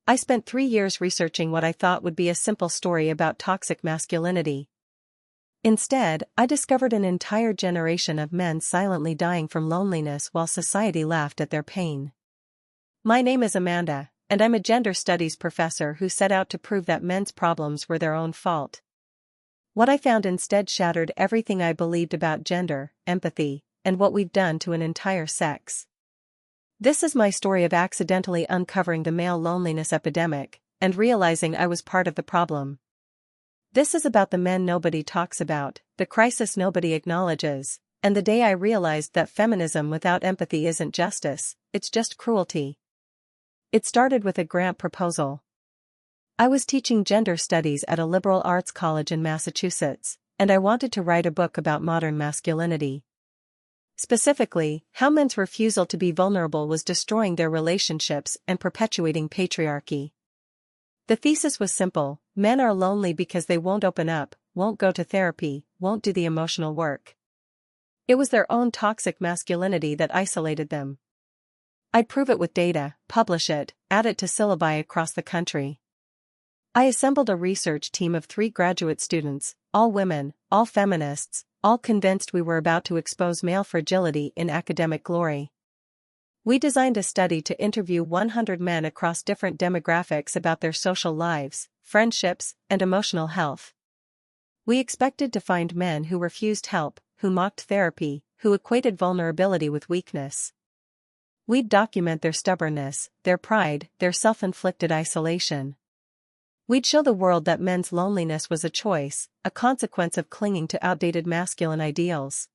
I spent 3 years researching what I thought would be a simple story about toxic masculinity. Instead, I discovered an entire generation of men silently dying from loneliness while society laughed at their pain. My name is Amanda, and I'm a gender studies professor who set out to prove that men's problems were their own fault. What I found instead shattered everything I believed about gender, empathy, and what we've done to an entire sex. This is my story of accidentally uncovering the male loneliness epidemic, and realizing I was part of the problem. This is about the men nobody talks about, the crisis nobody acknowledges, and the day I realized that feminism without empathy isn't justice, it's just cruelty. It started with a grant proposal. I was teaching gender studies at a liberal arts college in Massachusetts, and I wanted to write a book about modern masculinity. Specifically, how men's refusal to be vulnerable was destroying their relationships and perpetuating patriarchy. The thesis was simple: men are lonely because they won't open up, won't go to therapy, won't do the emotional work. It was their own toxic masculinity that isolated them. I'd prove it with data, publish it, add it to syllabi across the country. I assembled a research team of 3 graduate students, all women, all feminists, all convinced we were about to expose male fragility in academic glory. We designed a study to interview 100 men across different demographics about their social lives, friendships, and emotional health. We expected to find men who refused help, who mocked therapy, who equated vulnerability with weakness. We'd document their stubbornness, their pride, their self-inflicted isolation. We'd show the world that men's loneliness was a choice, a consequence of clinging to outdated masculine ideals.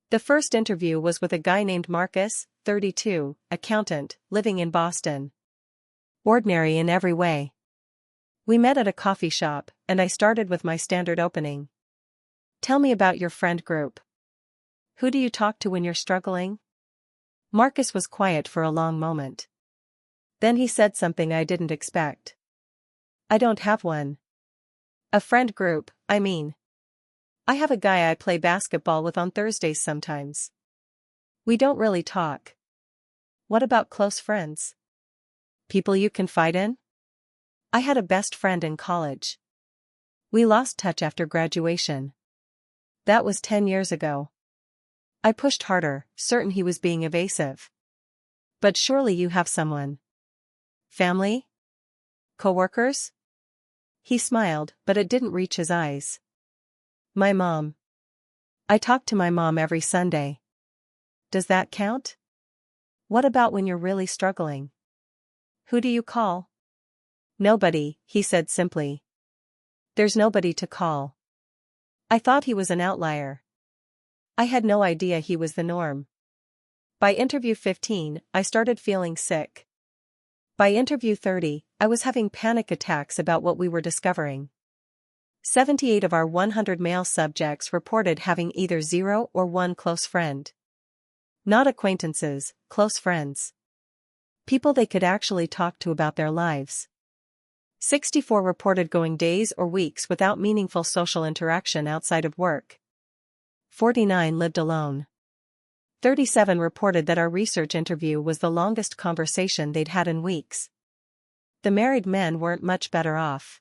The first interview was with a guy named Marcus, 32, accountant, living in Boston. Ordinary in every way. We met at a coffee shop, and I started with my standard opening. Tell me about your friend group. Who do you talk to when you're struggling? Marcus was quiet for a long moment. Then he said something I didn't expect. I don't have one. A friend group, I mean. I have a guy I play basketball with on Thursdays sometimes. We don't really talk. What about close friends? People you confide in? I had a best friend in college. We lost touch after graduation. That was 10 years ago. I pushed harder, certain he was being evasive. But surely you have someone. Family? Coworkers? He smiled, but it didn't reach his eyes. My mom. I talk to my mom every Sunday. Does that count? What about when you're really struggling? Who do you call? Nobody, he said simply. There's nobody to call. I thought he was an outlier. I had no idea he was the norm. By interview 15, I started feeling sick. By interview 30, I was having panic attacks about what we were discovering. 78 of our 100 male subjects reported having either 0 or 1 close friend. Not acquaintances, close friends. People they could actually talk to about their lives. 64 reported going days or weeks without meaningful social interaction outside of work. 49 lived alone. 37 reported that our research interview was the longest conversation they'd had in weeks. The married men weren't much better off.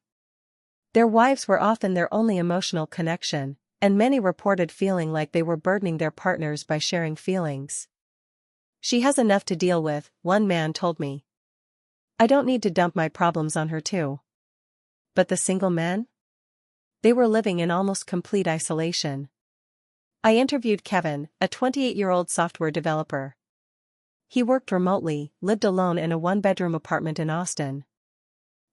Their wives were often their only emotional connection, and many reported feeling like they were burdening their partners by sharing feelings. She has enough to deal with, one man told me. I don't need to dump my problems on her too. But the single men? They were living in almost complete isolation. I interviewed Kevin, a 28-year-old software developer. He worked remotely, lived alone in a 1-bedroom apartment in Austin.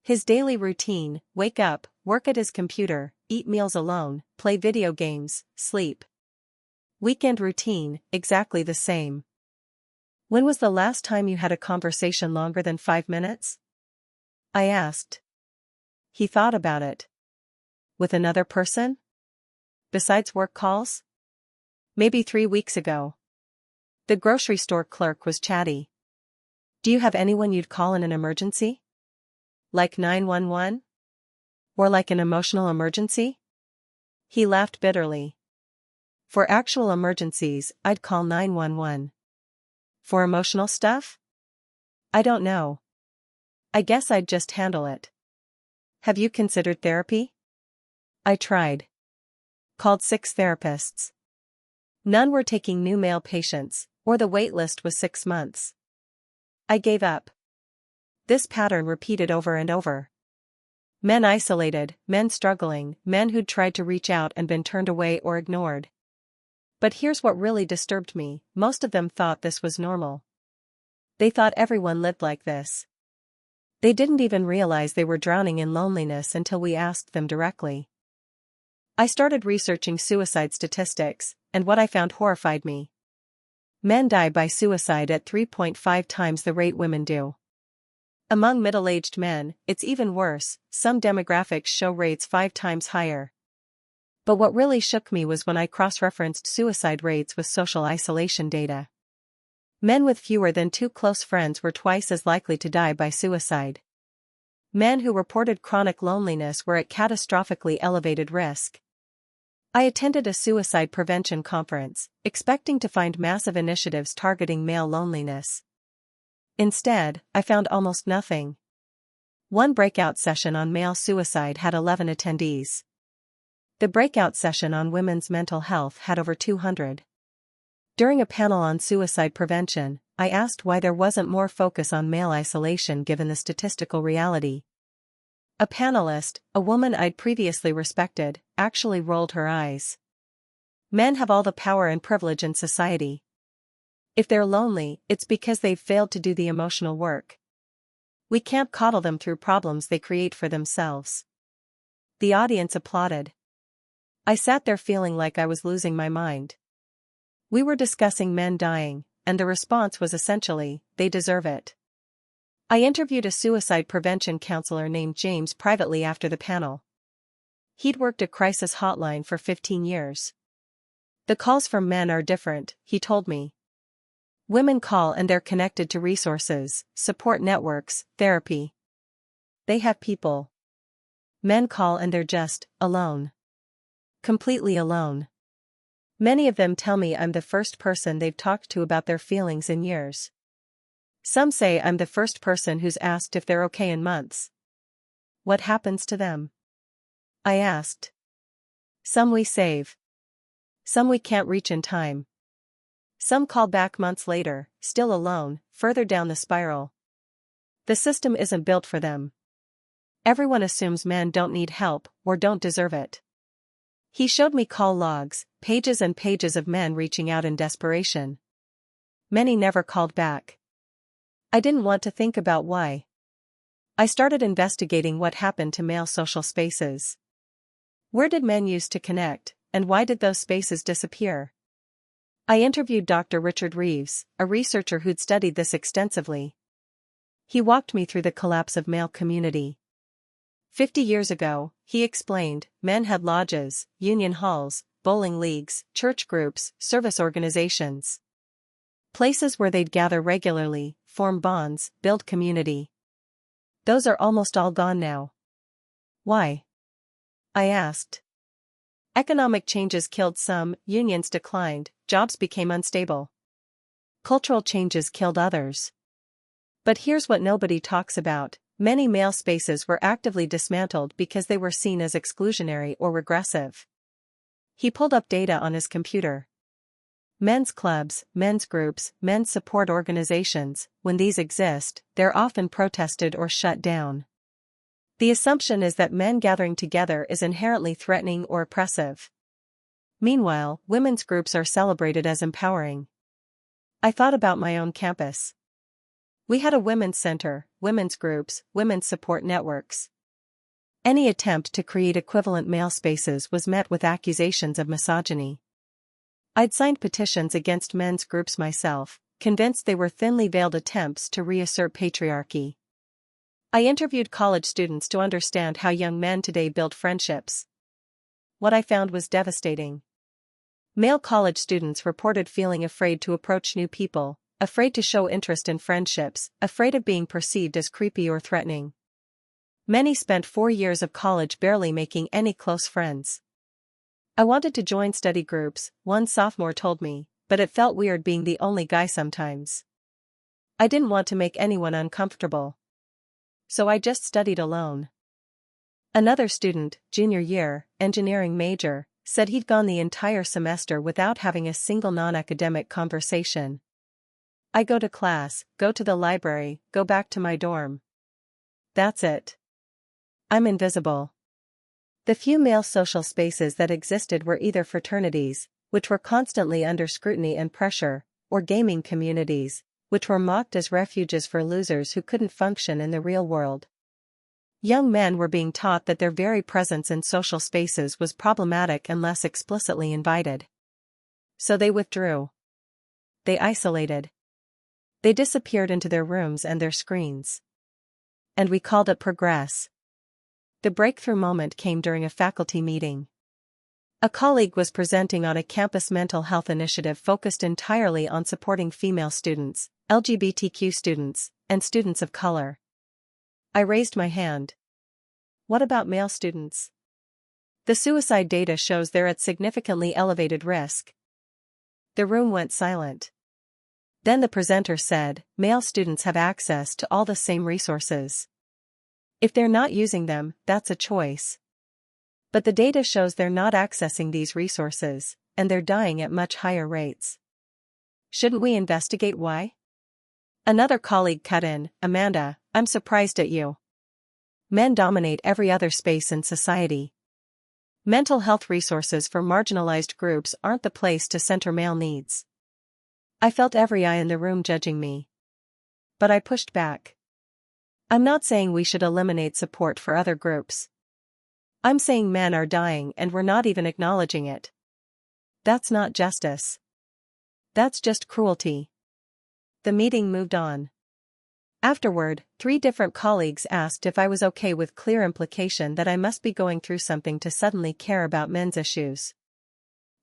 His daily routine: wake up, work at his computer, eat meals alone, play video games, sleep. Weekend routine, exactly the same. When was the last time you had a conversation longer than 5 minutes? I asked. He thought about it. With another person? Besides work calls? Maybe 3 weeks ago. The grocery store clerk was chatty. Do you have anyone you'd call in an emergency? Like 911? Or like an emotional emergency? He laughed bitterly. For actual emergencies, I'd call 911. For emotional stuff? I don't know. I guess I'd just handle it. Have you considered therapy? I tried. Called 6 therapists. None were taking new male patients, or the wait list was 6 months. I gave up. This pattern repeated over and over. Men isolated, men struggling, men who'd tried to reach out and been turned away or ignored. But here's what really disturbed me: most of them thought this was normal. They thought everyone lived like this. They didn't even realize they were drowning in loneliness until we asked them directly. I started researching suicide statistics, and what I found horrified me. Men die by suicide at 3.5 times the rate women do. Among middle-aged men, it's even worse. Some demographics show rates 5 times higher. But what really shook me was when I cross-referenced suicide rates with social isolation data. Men with fewer than 2 close friends were twice as likely to die by suicide. Men who reported chronic loneliness were at catastrophically elevated risk. I attended a suicide prevention conference, expecting to find massive initiatives targeting male loneliness. Instead, I found almost nothing. One breakout session on male suicide had 11 attendees. The breakout session on women's mental health had over 200. During a panel on suicide prevention, I asked why there wasn't more focus on male isolation given the statistical reality. A panelist, a woman I'd previously respected, actually rolled her eyes. Men have all the power and privilege in society. If they're lonely, it's because they've failed to do the emotional work. We can't coddle them through problems they create for themselves. The audience applauded. I sat there feeling like I was losing my mind. We were discussing men dying, and the response was essentially, they deserve it. I interviewed a suicide prevention counselor named James privately after the panel. He'd worked a crisis hotline for 15 years. The calls from men are different, he told me. Women call and they're connected to resources, support networks, therapy. They have people. Men call and they're just alone. Completely alone. Many of them tell me I'm the first person they've talked to about their feelings in years. Some say I'm the first person who's asked if they're okay in months. What happens to them? I asked. Some we save. Some we can't reach in time. Some call back months later, still alone, further down the spiral. The system isn't built for them. Everyone assumes men don't need help, or don't deserve it. He showed me call logs, pages and pages of men reaching out in desperation. Many never called back. I didn't want to think about why. I started investigating what happened to male social spaces. Where did men used to connect, and why did those spaces disappear? I interviewed Dr. Richard Reeves, a researcher who'd studied this extensively. He walked me through the collapse of male community. 50 years ago, he explained, men had lodges, union halls, bowling leagues, church groups, service organizations. Places where they'd gather regularly, form bonds, build community. Those are almost all gone now. Why? I asked. Economic changes killed some, unions declined, jobs became unstable. Cultural changes killed others. But here's what nobody talks about: many male spaces were actively dismantled because they were seen as exclusionary or regressive. He pulled up data on his computer. Men's clubs, men's groups, men's support organizations, when these exist, they're often protested or shut down. The assumption is that men gathering together is inherently threatening or oppressive. Meanwhile, women's groups are celebrated as empowering. I thought about my own campus. We had a women's center, women's groups, women's support networks. Any attempt to create equivalent male spaces was met with accusations of misogyny. I'd signed petitions against men's groups myself, convinced they were thinly veiled attempts to reassert patriarchy. I interviewed college students to understand how young men today build friendships. What I found was devastating. Male college students reported feeling afraid to approach new people, afraid to show interest in friendships, afraid of being perceived as creepy or threatening. Many spent 4 years of college barely making any close friends. I wanted to join study groups, one sophomore told me, but it felt weird being the only guy sometimes. I didn't want to make anyone uncomfortable. So I just studied alone. Another student, junior year, engineering major, said he'd gone the entire semester without having a single non-academic conversation. I go to class, go to the library, go back to my dorm. That's it. I'm invisible. The few male social spaces that existed were either fraternities, which were constantly under scrutiny and pressure, or gaming communities, which were mocked as refuges for losers who couldn't function in the real world. Young men were being taught that their very presence in social spaces was problematic unless explicitly invited. So they withdrew. They isolated. They disappeared into their rooms and their screens. And we called it progress. The breakthrough moment came during a faculty meeting. A colleague was presenting on a campus mental health initiative focused entirely on supporting female students, LGBTQ students, and students of color. I raised my hand. What about male students? The suicide data shows they're at significantly elevated risk. The room went silent. Then the presenter said, male students have access to all the same resources. If they're not using them, that's a choice. But the data shows they're not accessing these resources, and they're dying at much higher rates. Shouldn't we investigate why? Another colleague cut in, Amanda, I'm surprised at you. Men dominate every other space in society. Mental health resources for marginalized groups aren't the place to center male needs. I felt every eye in the room judging me. But I pushed back. I'm not saying we should eliminate support for other groups. I'm saying men are dying and we're not even acknowledging it. That's not justice. That's just cruelty. The meeting moved on. Afterward, 3 different colleagues asked if I was okay with clear implication that I must be going through something to suddenly care about men's issues.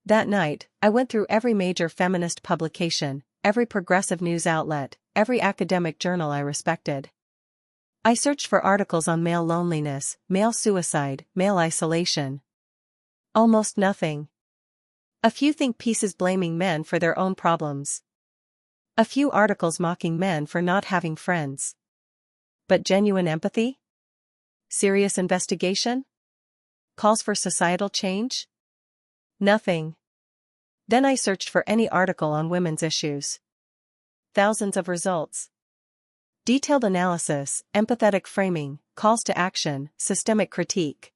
That night, I went through every major feminist publication, every progressive news outlet, every academic journal I respected. I searched for articles on male loneliness, male suicide, male isolation. Almost nothing. A few think pieces blaming men for their own problems. A few articles mocking men for not having friends. But genuine empathy? Serious investigation? Calls for societal change? Nothing. Then I searched for any article on women's issues. Thousands of results. Detailed analysis, empathetic framing, calls to action, systemic critique.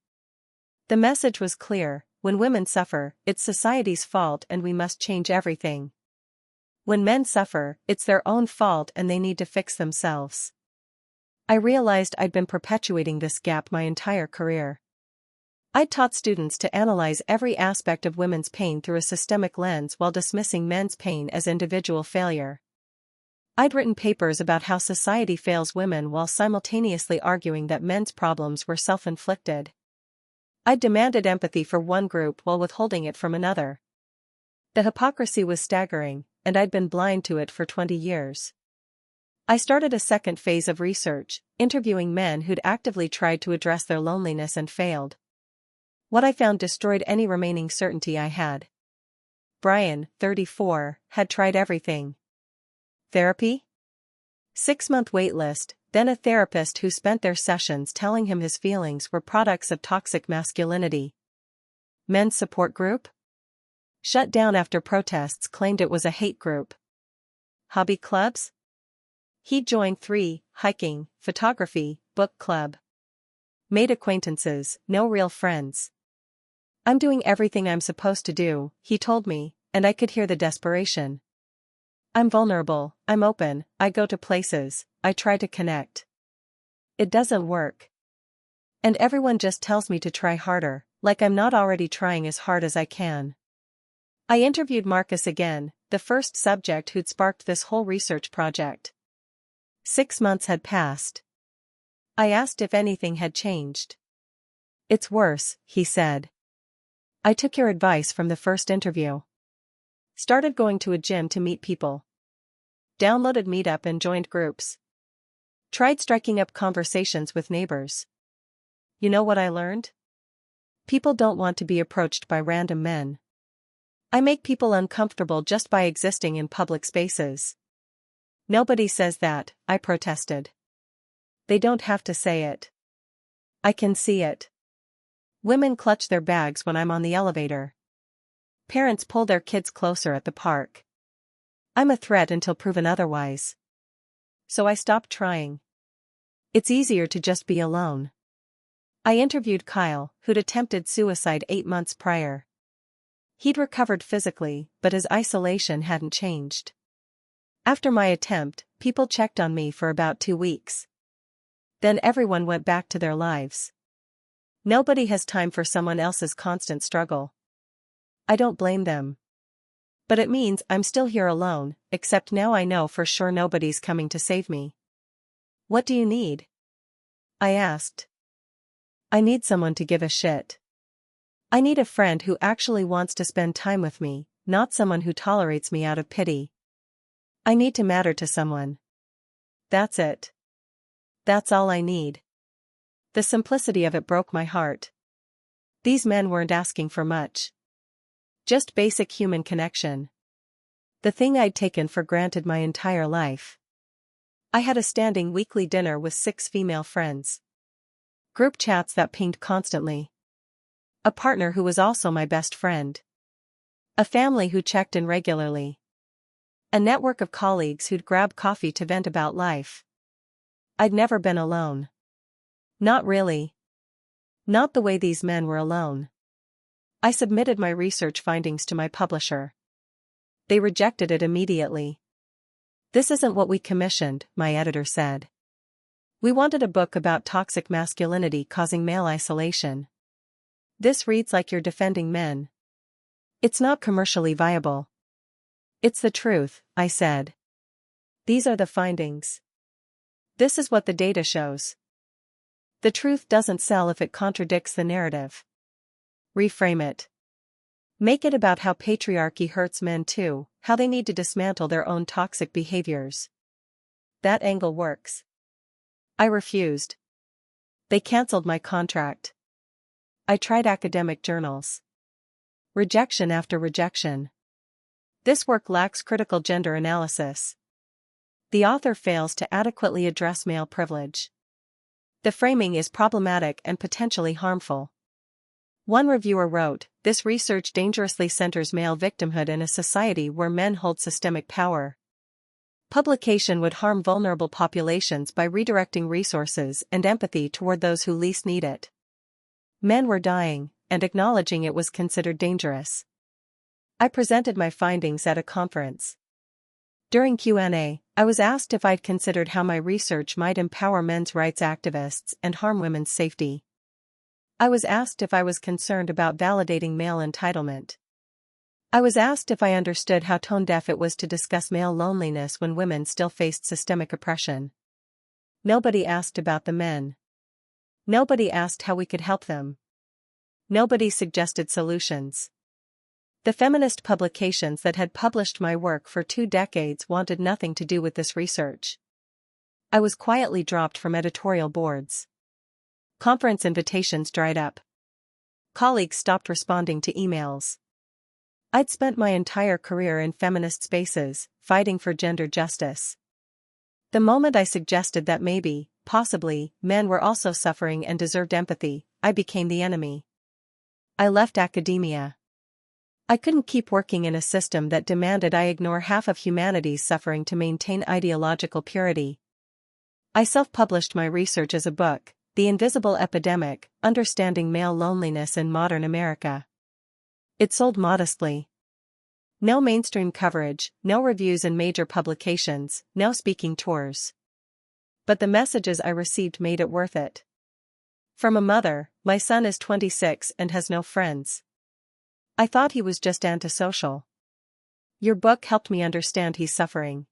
The message was clear: when women suffer, it's society's fault and we must change everything. When men suffer, it's their own fault and they need to fix themselves. I realized I'd been perpetuating this gap my entire career. I'd taught students to analyze every aspect of women's pain through a systemic lens while dismissing men's pain as individual failure. I'd written papers about how society fails women while simultaneously arguing that men's problems were self-inflicted. I'd demanded empathy for one group while withholding it from another. The hypocrisy was staggering, and I'd been blind to it for 20 years. I started a second phase of research, interviewing men who'd actively tried to address their loneliness and failed. What I found destroyed any remaining certainty I had. Brian, 34, had tried everything. Therapy? 6-month waitlist, then a therapist who spent their sessions telling him his feelings were products of toxic masculinity. Men's support group? Shut down after protests claimed it was a hate group. Hobby clubs? He joined 3, hiking, photography, book club. Made acquaintances, no real friends. I'm doing everything I'm supposed to do, he told me, and I could hear the desperation. I'm vulnerable, I'm open, I go to places, I try to connect. It doesn't work. And everyone just tells me to try harder, like I'm not already trying as hard as I can. I interviewed Marcus again, the first subject who'd sparked this whole research project. 6 months had passed. I asked if anything had changed. It's worse, he said. I took your advice from the first interview. Started going to a gym to meet people. Downloaded Meetup and joined groups. Tried striking up conversations with neighbors. You know what I learned? People don't want to be approached by random men. I make people uncomfortable just by existing in public spaces. Nobody says that, I protested. They don't have to say it. I can see it. Women clutch their bags when I'm on the elevator. Parents pull their kids closer at the park. I'm a threat until proven otherwise. So I stopped trying. It's easier to just be alone. I interviewed Kyle, who'd attempted suicide 8 months prior. He'd recovered physically, but his isolation hadn't changed. After my attempt, people checked on me for about 2 weeks. Then everyone went back to their lives. Nobody has time for someone else's constant struggle. I don't blame them. But it means I'm still here alone, except now I know for sure nobody's coming to save me. What do you need? I asked. I need someone to give a shit. I need a friend who actually wants to spend time with me, not someone who tolerates me out of pity. I need to matter to someone. That's it. That's all I need. The simplicity of it broke my heart. These men weren't asking for much. Just basic human connection. The thing I'd taken for granted my entire life. I had a standing weekly dinner with 6 female friends. Group chats that pinged constantly. A partner who was also my best friend. A family who checked in regularly. A network of colleagues who'd grab coffee to vent about life. I'd never been alone. Not really. Not the way these men were alone. I submitted my research findings to my publisher. They rejected it immediately. This isn't what we commissioned, my editor said. We wanted a book about toxic masculinity causing male isolation. This reads like you're defending men. It's not commercially viable. It's the truth, I said. These are the findings. This is what the data shows. The truth doesn't sell if it contradicts the narrative. Reframe it. Make it about how patriarchy hurts men too, how they need to dismantle their own toxic behaviors. That angle works. I refused. They canceled my contract. I tried academic journals. Rejection after rejection. This work lacks critical gender analysis. The author fails to adequately address male privilege. The framing is problematic and potentially harmful. One reviewer wrote, "This research dangerously centers male victimhood in a society where men hold systemic power. Publication would harm vulnerable populations by redirecting resources and empathy toward those who least need it." Men were dying, and acknowledging it was considered dangerous. I presented my findings at a conference. During Q&A, I was asked if I'd considered how my research might empower men's rights activists and harm women's safety. I was asked if I was concerned about validating male entitlement. I was asked if I understood how tone-deaf it was to discuss male loneliness when women still faced systemic oppression. Nobody asked about the men. Nobody asked how we could help them. Nobody suggested solutions. The feminist publications that had published my work for 2 decades wanted nothing to do with this research. I was quietly dropped from editorial boards. Conference invitations dried up. Colleagues stopped responding to emails. I'd spent my entire career in feminist spaces, fighting for gender justice. The moment I suggested that maybe, possibly, men were also suffering and deserved empathy, I became the enemy. I left academia. I couldn't keep working in a system that demanded I ignore half of humanity's suffering to maintain ideological purity. I self-published my research as a book, The Invisible Epidemic, Understanding Male Loneliness in Modern America. It sold modestly. No mainstream coverage, no reviews in major publications, no speaking tours. But the messages I received made it worth it. From a mother, "My son is 26 and has no friends. I thought he was just antisocial. Your book helped me understand he's suffering.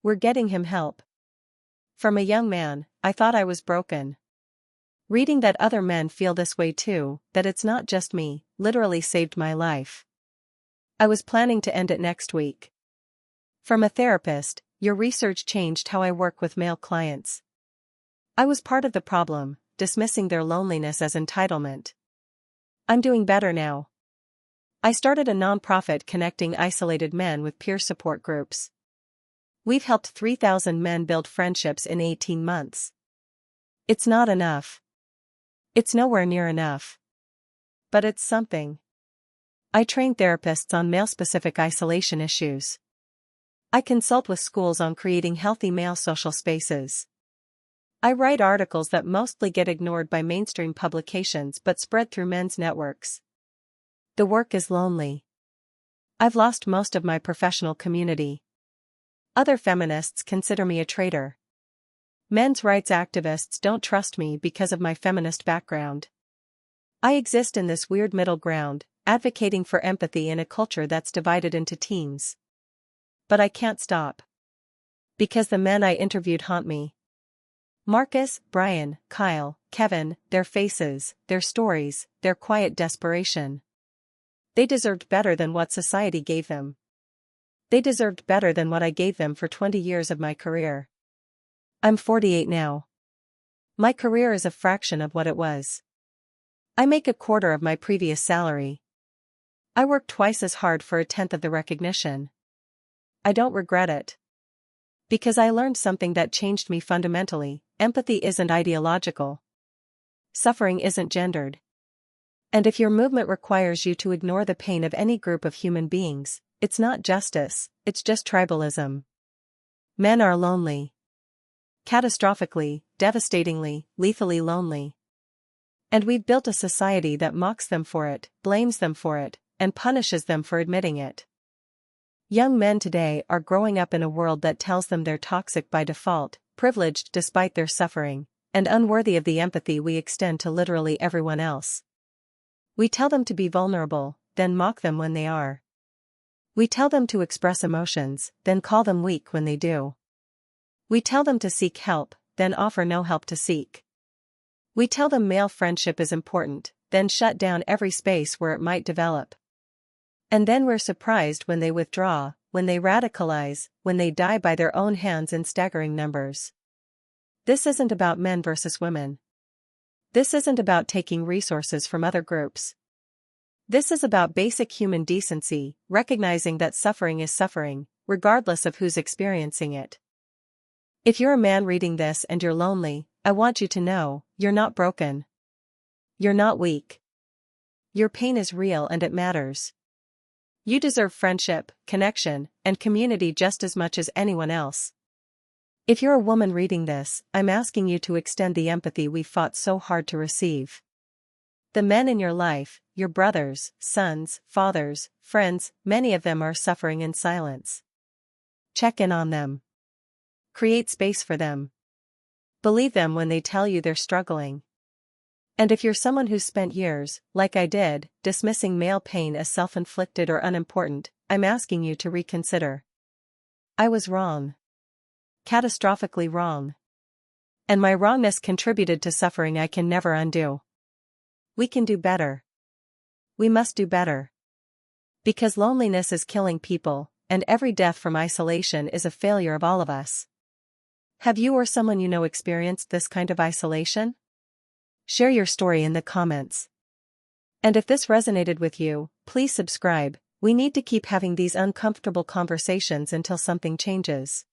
We're getting him help." From a young man, "I thought I was broken." Reading that other men feel this way too, that it's not just me, literally saved my life. I was planning to end it next week. From a therapist, "Your research changed how I work with male clients." I was part of the problem, dismissing their loneliness as entitlement. I'm doing better now. I started a nonprofit connecting isolated men with peer support groups. We've helped 3,000 men build friendships in 18 months. It's not enough. It's nowhere near enough. But it's something. I train therapists on male-specific isolation issues. I consult with schools on creating healthy male social spaces. I write articles that mostly get ignored by mainstream publications but spread through men's networks. The work is lonely. I've lost most of my professional community. Other feminists consider me a traitor. Men's rights activists don't trust me because of my feminist background. I exist in this weird middle ground, advocating for empathy in a culture that's divided into teams. But I can't stop. Because the men I interviewed haunt me. Marcus, Brian, Kyle, Kevin, their faces, their stories, their quiet desperation. They deserved better than what society gave them. They deserved better than what I gave them for 20 years of my career. I'm 48 now. My career is a fraction of what it was. I make a quarter of my previous salary. I work twice as hard for a tenth of the recognition. I don't regret it. Because I learned something that changed me fundamentally: empathy isn't ideological. Suffering isn't gendered. And if your movement requires you to ignore the pain of any group of human beings, it's not justice, it's just tribalism. Men are lonely. Catastrophically, devastatingly, lethally lonely. And we've built a society that mocks them for it, blames them for it, and punishes them for admitting it. Young men today are growing up in a world that tells them they're toxic by default, privileged despite their suffering, and unworthy of the empathy we extend to literally everyone else. We tell them to be vulnerable, then mock them when they are. We tell them to express emotions, then call them weak when they do. We tell them to seek help, then offer no help to seek. We tell them male friendship is important, then shut down every space where it might develop. And then we're surprised when they withdraw, when they radicalize, when they die by their own hands in staggering numbers. This isn't about men versus women. This isn't about taking resources from other groups. This is about basic human decency, recognizing that suffering is suffering, regardless of who's experiencing it. If you're a man reading this and you're lonely, I want you to know, you're not broken. You're not weak. Your pain is real and it matters. You deserve friendship, connection, and community just as much as anyone else. If you're a woman reading this, I'm asking you to extend the empathy we've fought so hard to receive. The men in your life, your brothers, sons, fathers, friends, many of them are suffering in silence. Check in on them. Create space for them. Believe them when they tell you they're struggling. And if you're someone who's spent years, like I did, dismissing male pain as self-inflicted or unimportant, I'm asking you to reconsider. I was wrong. Catastrophically wrong. And my wrongness contributed to suffering I can never undo. We can do better. We must do better. Because loneliness is killing people, and every death from isolation is a failure of all of us. Have you or someone you know experienced this kind of isolation? Share your story in the comments. And if this resonated with you, please subscribe. We need to keep having these uncomfortable conversations until something changes.